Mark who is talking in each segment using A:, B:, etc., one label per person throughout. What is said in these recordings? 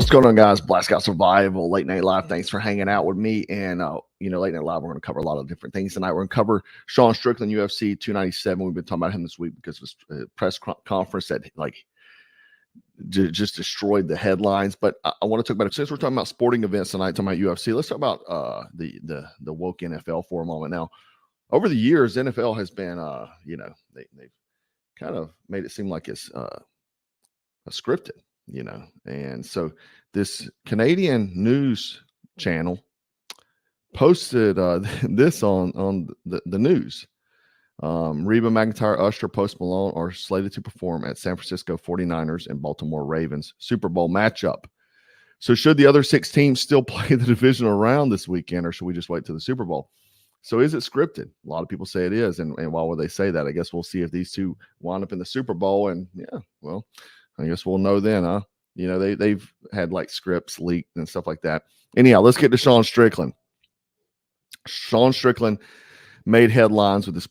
A: What's going on, guys? Black Scout Survival, Late Night Live. Thanks for hanging out with me. And, Late Night Live, we're going to cover a lot of different things tonight. We're going to cover Sean Strickland, UFC 297. We've been talking about him this week because of his press conference that, just destroyed the headlines. But I want to talk about it. Since we're talking about sporting events tonight, talking about UFC, let's talk about the woke NFL for a moment. Now, over the years, NFL has been, they've kind of made it seem like it's scripted. And so this Canadian news channel posted this on the news. Reba McEntire, Usher, Post Malone are slated to perform at San Francisco 49ers and Baltimore Ravens Super Bowl matchup. So should the other 6 teams still play the divisional round this weekend, or should we just wait till the Super Bowl? So is it scripted? A lot of people say it is. And why would they say that? I guess we'll see if these two wind up in the Super Bowl. And I guess we'll know then, huh? They've had scripts leaked and stuff like that. Anyhow, let's get to Sean Strickland. Sean Strickland made headlines with this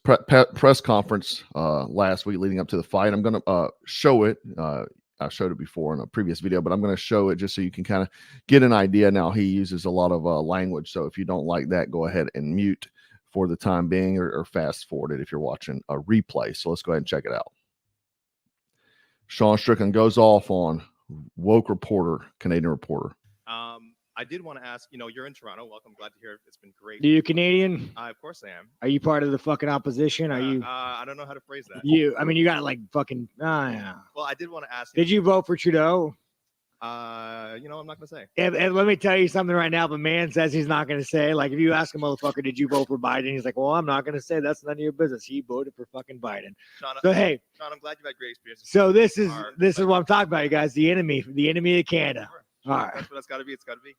A: press conference last week leading up to the fight. I'm going to show it. I showed it before in a previous video, but I'm going to show it just so you can kind of get an idea. Now, he uses a lot of language, so if you don't like that, go ahead and mute for the time being or fast forward it if you're watching a replay. So let's go ahead and check it out. Sean Strickland goes off on woke reporter, Canadian reporter.
B: I did want to ask, you're in Toronto. Welcome. Glad to hear it. It's been great.
C: Are you Canadian?
B: Of course I am.
C: Are you part of the fucking opposition? Are you?
B: I don't know how to phrase that.
C: You got fucking. Yeah.
B: Well, I did want to ask.
C: Did you vote for Trudeau?
B: I'm not going to say.
C: And let me tell you something right now. The man says he's not going to say. If you ask a motherfucker, did you vote for Biden? He's like, well, I'm not going to say. That's none of your business. He voted for fucking Biden.
B: Sean,
C: hey,
B: Sean, I'm glad you've had great experiences.
C: So this is what I'm talking about, you guys. The enemy of Canada.
B: Sure.
C: All right.
B: That's what it's got to be. It's got to be.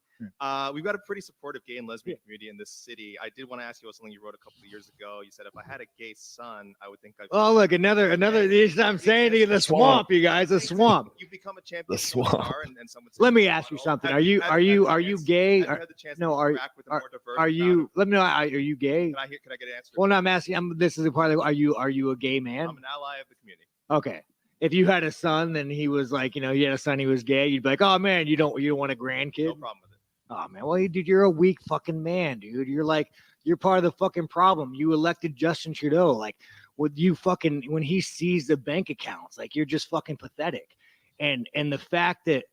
B: We've got a pretty supportive gay and lesbian community in this city. I did want to ask you something you wrote a couple of years ago. You said if I had a gay son, I would think I'd.
C: Oh, look, another. I'm saying to you, the swamp, you guys, the swamp.
B: You become a champion.
A: The swamp.
B: And someone
C: Let me ask you something. Are you gay? No, are you? Let me know. Are you gay?
B: Can I get an answer?
C: Well, no, I'm asking. This is the part. Are you a gay man?
B: I'm an ally of the community.
C: Okay. If you had a son, then he was he had a son, he was gay, you'd be like, oh man, you don't want a grandkid?
B: No problem with it.
C: Oh man, well, dude, you're a weak fucking man, dude. You're part of the fucking problem. You elected Justin Trudeau. When he sees the bank accounts, you're just fucking pathetic. And the fact that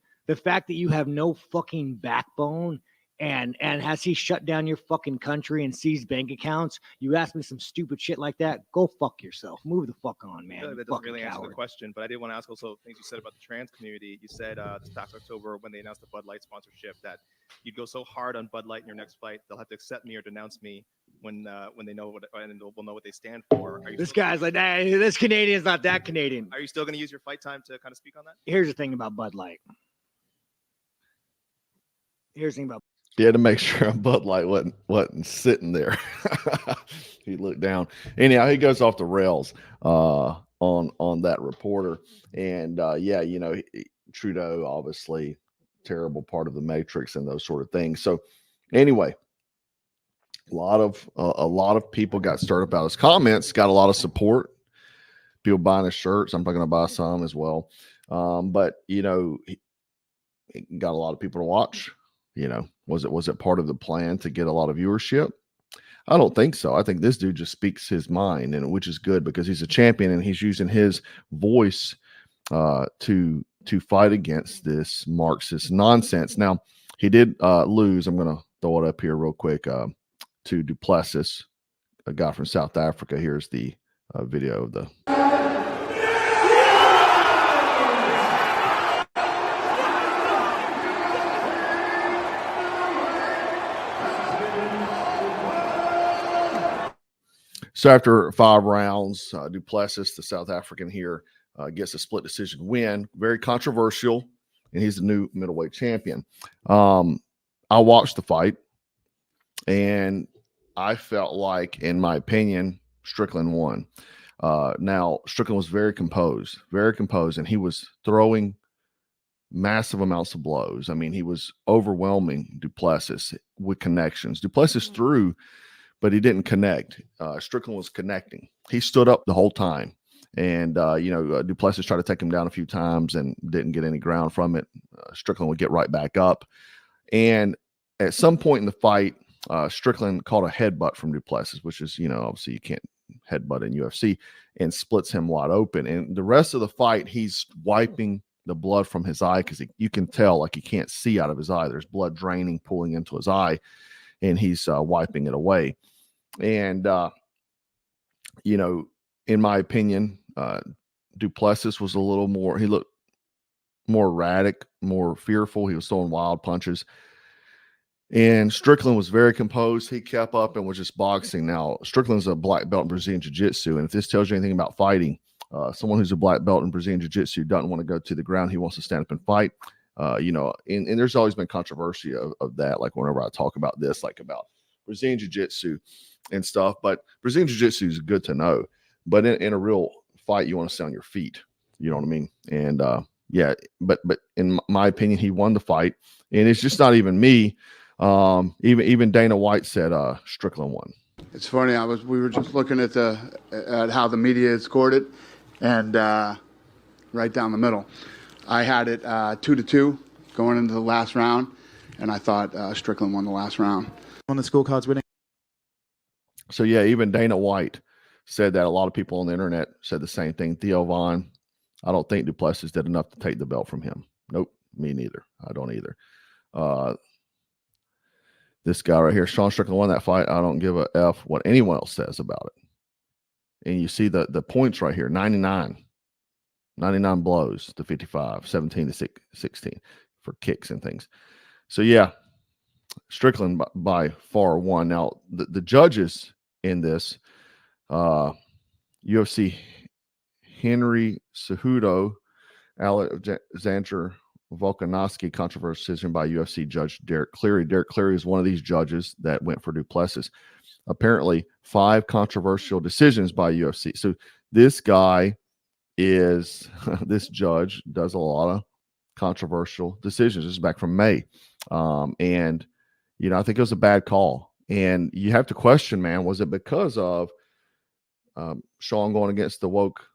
C: you have no fucking backbone and has he shut down your fucking country and seized bank accounts? You ask me some stupid shit like that, go fuck yourself. Move the fuck on, man.
B: That doesn't really answer the question, but I did want to ask also things you said about the trans community. You said this past October when they announced the Bud Light sponsorship that you'd go so hard on Bud Light in your next fight, they'll have to accept me or denounce me when they know what and we'll know what they stand for.
C: This guy's like, hey, this Canadian's not that Canadian.
B: Are you still going to use your fight time to kind of speak on that?
C: Here's the thing about Bud Light.
A: He had to make sure Bud Light wasn't sitting there. He looked down. Anyhow, he goes off the rails on that reporter. And Trudeau, obviously, terrible part of the Matrix and those sort of things. So anyway, a lot of people got stirred up about his comments, got a lot of support. People buying his shirts. I'm going to buy some as well. But he got a lot of people to watch. Was it part of the plan to get a lot of viewership? I don't think so. I think this dude just speaks his mind, and which is good because he's a champion and he's using his voice to fight against this Marxist nonsense. Now, he did lose. I'm going to throw it up here real quick to Duplessis, a guy from South Africa. Here's the video of the. So after 5 rounds, Duplessis, the South African here, gets a split decision win. Very controversial, and he's the new middleweight champion. I watched the fight, and I felt like, in my opinion, Strickland won. Now, Strickland was very composed, and he was throwing massive amounts of blows. I mean, he was overwhelming Duplessis with connections. Duplessis threw, but he didn't connect. Strickland was connecting. He stood up the whole time And, Duplessis tried to take him down a few times and didn't get any ground from it. Strickland would get right back up. And at some point in the fight, Strickland caught a headbutt from Duplessis, which is, obviously you can't headbutt in UFC, and splits him wide open. And the rest of the fight, he's wiping the blood from his eye because you can tell, like, he can't see out of his eye. There's blood draining, pooling into his eye, and he's wiping it away. And, in my opinion, Duplessis was a little more, he looked more erratic, more fearful. He was throwing wild punches. And Strickland was very composed. He kept up and was just boxing. Now, Strickland's a black belt in Brazilian Jiu-Jitsu. And if this tells you anything about fighting, someone who's a black belt in Brazilian Jiu-Jitsu doesn't want to go to the ground. He wants to stand up and fight. And there's always been controversy of that. Like whenever I talk about this, like about Brazilian Jiu-Jitsu and stuff. But Brazilian Jiu-Jitsu is good to know. But in a real fight, you want to stay on your feet. You know what I mean? And but in my opinion, he won the fight. And it's just not even me. Even Dana White said Strickland won.
D: It's funny. We were just looking at how the media had scored it, and right down the middle, I had it 2-2 going into the last round, and I thought Strickland won the last round.
E: On the scorecards winning.
A: So yeah, even Dana White said that. A lot of people on the internet said the same thing. Theo Von, I don't think Duplessis did enough to take the belt from him. Nope, me neither. I don't either. This guy right here, Sean Strickland, won that fight. I don't give a F what anyone else says about it. And you see the points right here, 99 blows to 55, 17 to 16 for kicks and things. So yeah, Strickland by far won. Now the judges in this, UFC Henry Cejudo, Alexander Volkanovski controversial decision by UFC judge Derek Cleary. Derek Cleary is one of these judges that went for Duplessis. Apparently 5 controversial decisions by UFC. So this guy this judge does a lot of controversial decisions. This is back from May. And, I think it was a bad call. And you have to question, man, was it because of Sean going against the woke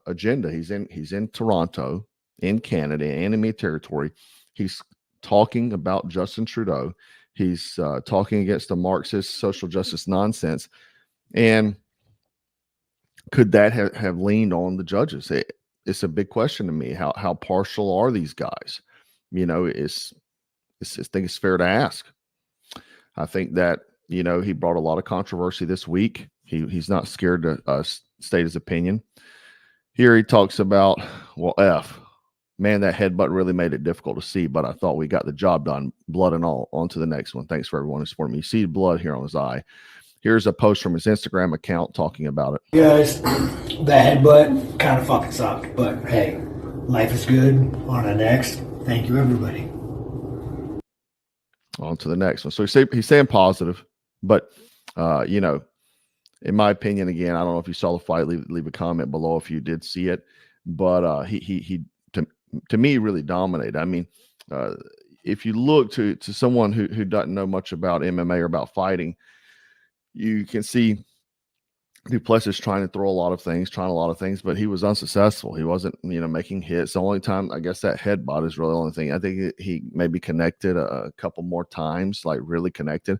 A: agenda? He's in Toronto, in Canada, enemy territory. He's talking about Justin Trudeau. He's talking against the Marxist social justice nonsense. And could that have leaned on the judges? It's a big question to me. How partial are these guys? I think it's fair to ask. I think that, he brought a lot of controversy this week. He's not scared to state his opinion. Here he talks about, man, that headbutt really made it difficult to see, but I thought we got the job done, blood and all. On to the next one. Thanks for everyone who supported me. You see blood here on his eye. Here's a post from his Instagram account talking about it.
F: Guys, that headbutt kind of fucking sucked, but hey, life is good. On to the next. Thank you, everybody.
A: On to the next one. So he's saying positive, but, in my opinion, again, I don't know if you saw the fight, leave a comment below if you did see it, but he to me really dominated. I mean, if you look to someone who doesn't know much about MMA or about fighting, you can see Duplessis trying a lot of things, but he was unsuccessful. He wasn't, making hits. The only time, I guess, that headbutt is really the only thing. I think he maybe connected a couple more times, like really connected.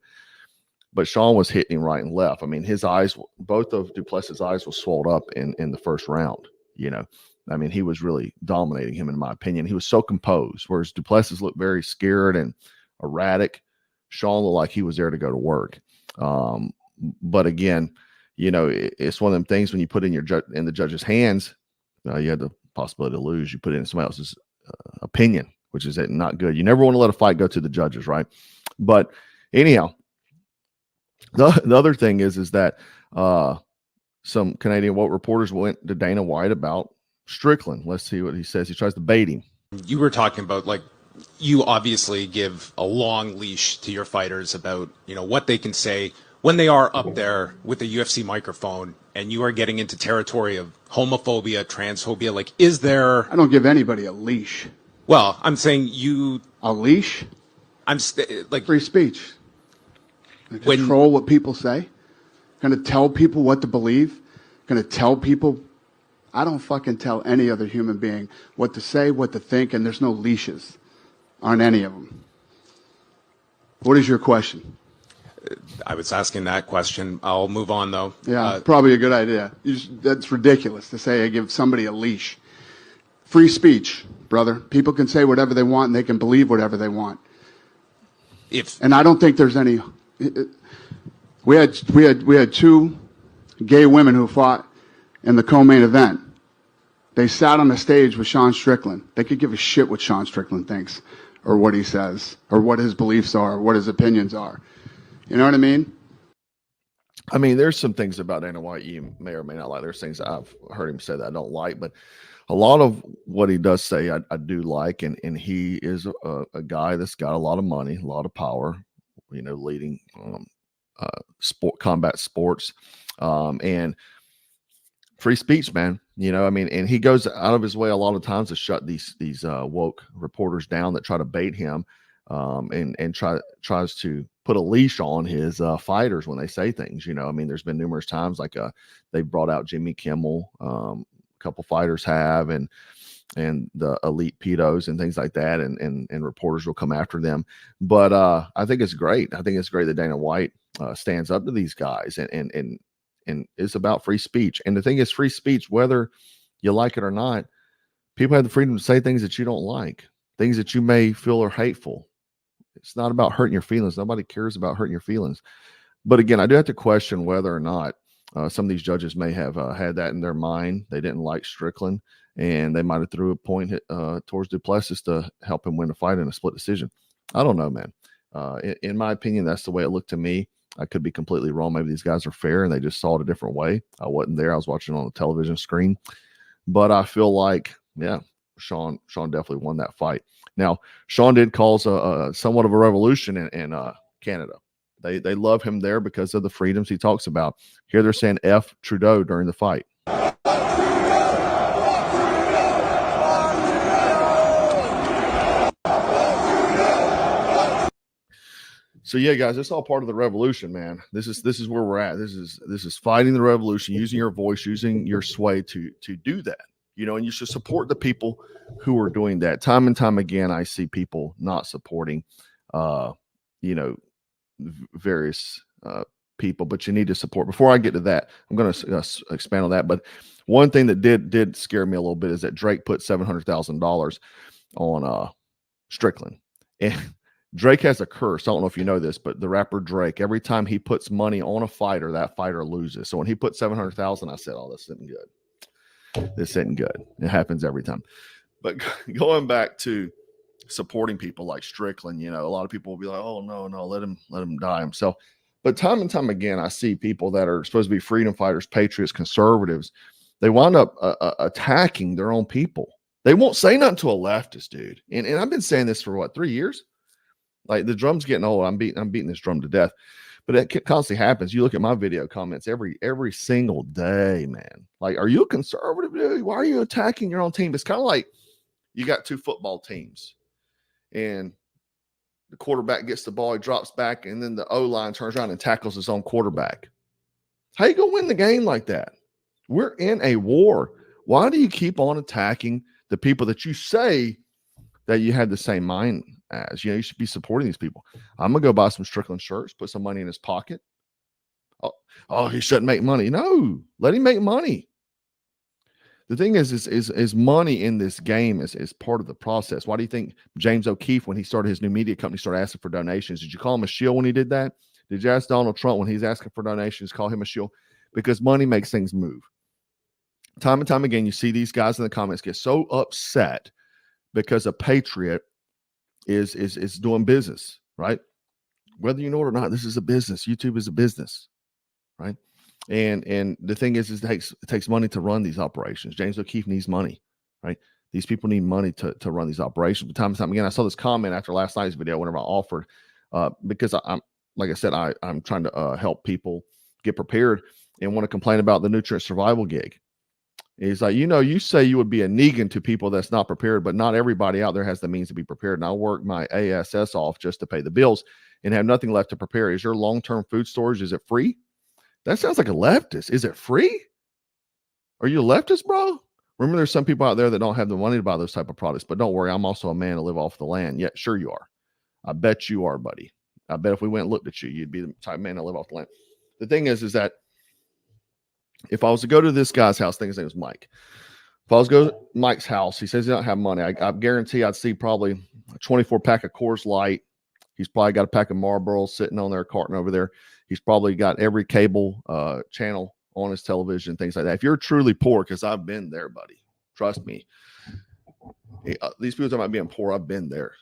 A: But Sean was hitting right and left. I mean, his eyes, both of Duplessis' eyes, was swelled up in the first round. I mean, he was really dominating him, in my opinion. He was so composed, whereas Duplessis looked very scared and erratic. Sean looked like he was there to go to work. But again, it's one of them things when you put in the judge's hands, you had the possibility to lose. You put it in somebody else's opinion, which is not good. You never want to let a fight go to the judges, right? But anyhow, the other thing is that some Canadian woke reporters went to Dana White about Strickland. Let's see what he says. He tries to bait him.
G: You were talking about, like, you obviously give a long leash to your fighters about, what they can say when they are up there with the UFC microphone, and you are getting into territory of homophobia, transphobia. Like, is there...
D: I don't give anybody a leash.
G: Well, I'm saying
D: A leash?
G: like...
D: Free speech. Control what people say. Going to tell people what to believe. Going to tell people I don't fucking tell any other human being what to say, what to think, and there's no leashes on any of them. What is your question?
G: I was asking that question. I'll move on, though.
D: Yeah, probably a good idea. That's ridiculous to say I give somebody a leash. Free speech, brother. People can say whatever they want and they can believe whatever they want. And I don't think there's any. We had two gay women who fought in the co-main event. They sat on the stage with Sean Strickland. They could give a shit what Sean Strickland thinks, or what he says, or what his beliefs are, or what his opinions are. You know what I mean?
A: I mean, there's some things about Dana White you may or may not like. There's things I've heard him say that I don't like, but a lot of what he does say I do like, and he is a guy that's got a lot of money, a lot of power, you know, leading combat sports, and free speech, man. You know, I mean, and he goes out of his way a lot of times to shut these woke reporters down that try to bait him, and tries to put a leash on his fighters when they say things. You know, I mean, there's been numerous times like they brought out Jimmy Kimmel, a couple fighters have, and the elite pedos and things like that, and reporters will come after them. But I think it's great. I think it's great that Dana White stands up to these guys, and it's about free speech. And the thing is, free speech, whether you like it or not, people have the freedom to say things that you don't like, things that you may feel are hateful. It's not about hurting your feelings. Nobody cares about hurting your feelings. But again, I do have to question whether or not some of these judges may have had that in their mind. They didn't like Strickland, and they might have threw a point towards Duplessis to help him win the fight in a split decision. I don't know, man. In my opinion, that's the way it looked to me. I could be completely wrong. Maybe these guys are fair and they just saw it a different way. I wasn't there. I was watching on the television screen. But I feel like, yeah, Sean definitely won that fight. Now, Sean did cause somewhat of a revolution in Canada. They love him there because of the freedoms he talks about. Here they're saying F Trudeau during the fight. So yeah, guys, it's all part of the revolution, man. This is where we're at. This is fighting the revolution, using your voice, using your sway to do that. You know, and you should support the people who are doing that. Time and time again, I see people not supporting, you know, various people, but you need to support. Before I get to that, I'm going to expand on that. But one thing that did scare me a little bit is that Drake put $700,000 on Strickland, and Drake has a curse. I don't know if you know this, but the rapper Drake, every time he puts money on a fighter, that fighter loses. So when he put $700,000, I said, "Oh, this isn't good. This isn't good." It happens every time. But going back to supporting people like Strickland, you know, a lot of people will be like, "Oh, no, let him die himself." But time and time again, I see people that are supposed to be freedom fighters, patriots, conservatives. They wind up attacking their own people. They won't say nothing to a leftist, dude. And I've been saying this for 3 years. Like, the drum's getting old. I'm beating this drum to death. But it constantly happens. You look at my video comments every single day, man. Like, are you a conservative, dude? Why are you attacking your own team? It's kind of like you got two football teams, and the quarterback gets the ball, he drops back, and then the O-line turns around and tackles his own quarterback. How you gonna win the game like that? We're in a war. Why do you keep on attacking the people that you say that you had the same mind as? You know, you should be supporting these people. I'm gonna go buy some Strickland shirts, put some money in his pocket. Oh, he shouldn't make money. No, let him make money. The thing is money in this game is part of the process. Why do you think James O'Keefe, when he started his new media company, started asking for donations? Did you call him a shill when he did that? Did you ask Donald Trump when he's asking for donations, call him a shill? Because money makes things move. Time and time again, you see these guys in the comments get so upset because a patriot is doing business, right? Whether you know it or not, this is a business. YouTube is a business, right? And the thing is it takes money to run these operations. James O'Keefe needs money, right? These people need money to run these operations. But time and time again, I saw this comment after last night's video whenever I offered, because I'm, like I said, I'm trying to help people get prepared and want to complain about the nutrient survival gig. He's like, you say you would be a Negan to people that's not prepared, but not everybody out there has the means to be prepared. And I work my ASS off just to pay the bills and have nothing left to prepare. Is your long-term food storage, is it free? That sounds like a leftist. Is it free? Are you a leftist, bro? Remember, there's some people out there that don't have the money to buy those type of products, but don't worry, I'm also a man to live off the land. Yeah, sure you are. I bet you are, buddy. I bet if we went and looked at you, you'd be the type of man to live off the land. The thing is that if I was to go to this guy's house, I think his name was Mike. If I was to go to Mike's house, he says he don't have money. I guarantee I'd see probably a 24 pack of Coors Light. He's probably got a pack of Marlboro sitting on their carton over there. He's probably got every cable channel on his television, things like that. If you're truly poor, because I've been there, buddy, trust me. These people talking about being poor, I've been there.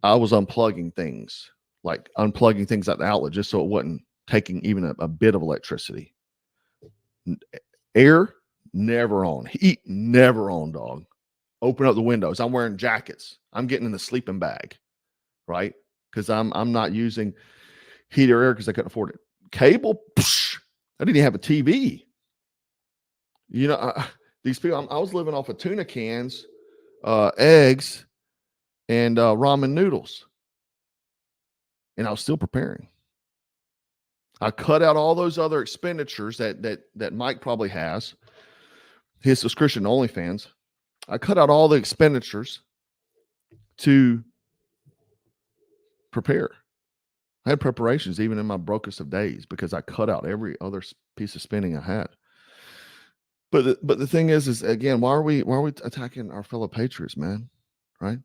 A: I was unplugging things at the outlet just so it wasn't taking even a bit of electricity. Air never on, heat never on, dog. Open up the windows. I'm wearing jackets. I'm getting in the sleeping bag, right? Because I'm not using heat or air because I couldn't afford it. Cable, psh, I didn't even have a TV. You know, these people. I was living off of tuna cans, eggs, and ramen noodles, and I was still preparing. I cut out all those other expenditures that Mike probably has. His subscription to OnlyFans. I cut out all the expenditures to prepare. I had preparations even in my brokest of days because I cut out every other piece of spending I had. But the thing is again, why are we attacking our fellow patriots, man? Right?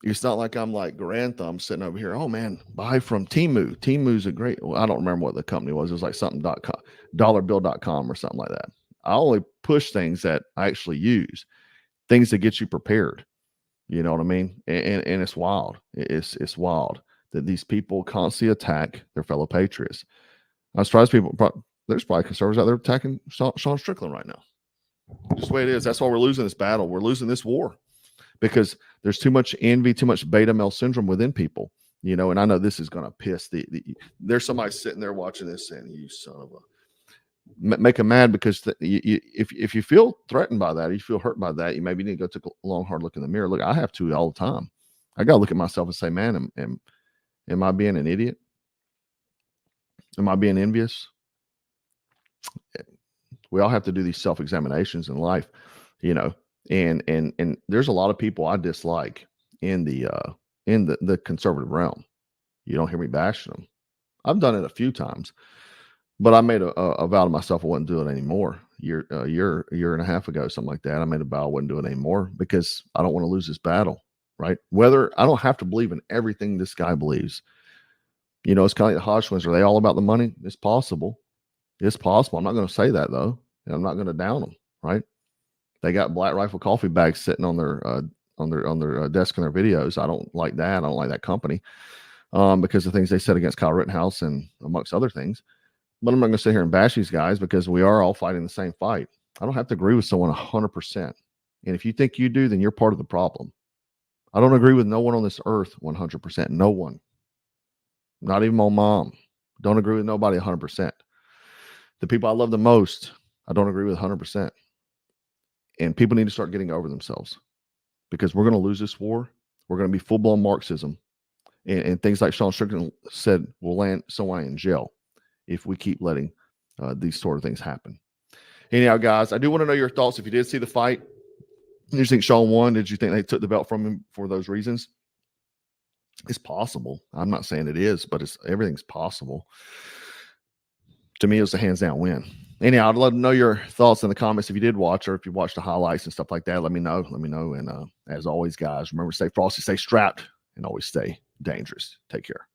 A: It's not like I'm like Grand Thumb sitting over here. Oh man, buy from Temu. Temu's a great. Well, I don't remember what the company was. It was like something.com, dollarbill.com or something like that. I only push things that I actually use, things that get you prepared. You know what I mean? And it's wild. It's wild that these people constantly attack their fellow patriots. I'm surprised people. There's probably conservatives out there attacking Sean Strickland right now. Just the way it is. That's why we're losing this battle. We're losing this war. Because there's too much envy, too much beta male syndrome within people, you know. And I know this is going to piss there's somebody sitting there watching this saying, "You son of a," make them mad because if you feel threatened by that, you feel hurt by that, you maybe need to go take a long, hard look in the mirror. Look, I have to all the time. I got to look at myself and say, "Man, am I being an idiot? Am I being envious?" We all have to do these self-examinations in life, you know. And there's a lot of people I dislike in the conservative realm. You don't hear me bashing them. I've done it a few times, but I made a vow to myself I wouldn't do it anymore. Year and a half ago, something like that. I made a vow I wouldn't do it anymore because I don't want to lose this battle, right? Whether I don't have to believe in everything this guy believes. You know, it's kind of like the Hodgkins. Are they all about the money? It's possible. It's possible. I'm not going to say that though, and I'm not going to down them, right? They got Black Rifle coffee bags sitting on their desk in their videos. I don't like that. I don't like that company because of things they said against Kyle Rittenhouse and amongst other things. But I'm not going to sit here and bash these guys because we are all fighting the same fight. I don't have to agree with someone 100%. And if you think you do, then you're part of the problem. I don't agree with no one on this earth 100%. No one. Not even my mom. Don't agree with nobody 100%. The people I love the most, I don't agree with 100%. And people need to start getting over themselves because we're going to lose this war. We're going to be full-blown Marxism. And things like Sean Strickland said will land someone in jail if we keep letting these sort of things happen. Anyhow, guys, I do want to know your thoughts. If you did see the fight, did you think Sean won? Did you think they took the belt from him for those reasons? It's possible. I'm not saying it is, but everything's possible. To me, it was a hands-down win. Anyhow, I'd love to know your thoughts in the comments if you did watch or if you watched the highlights and stuff like that. Let me know. And as always, guys, remember, stay frosty, stay strapped, and always stay dangerous. Take care.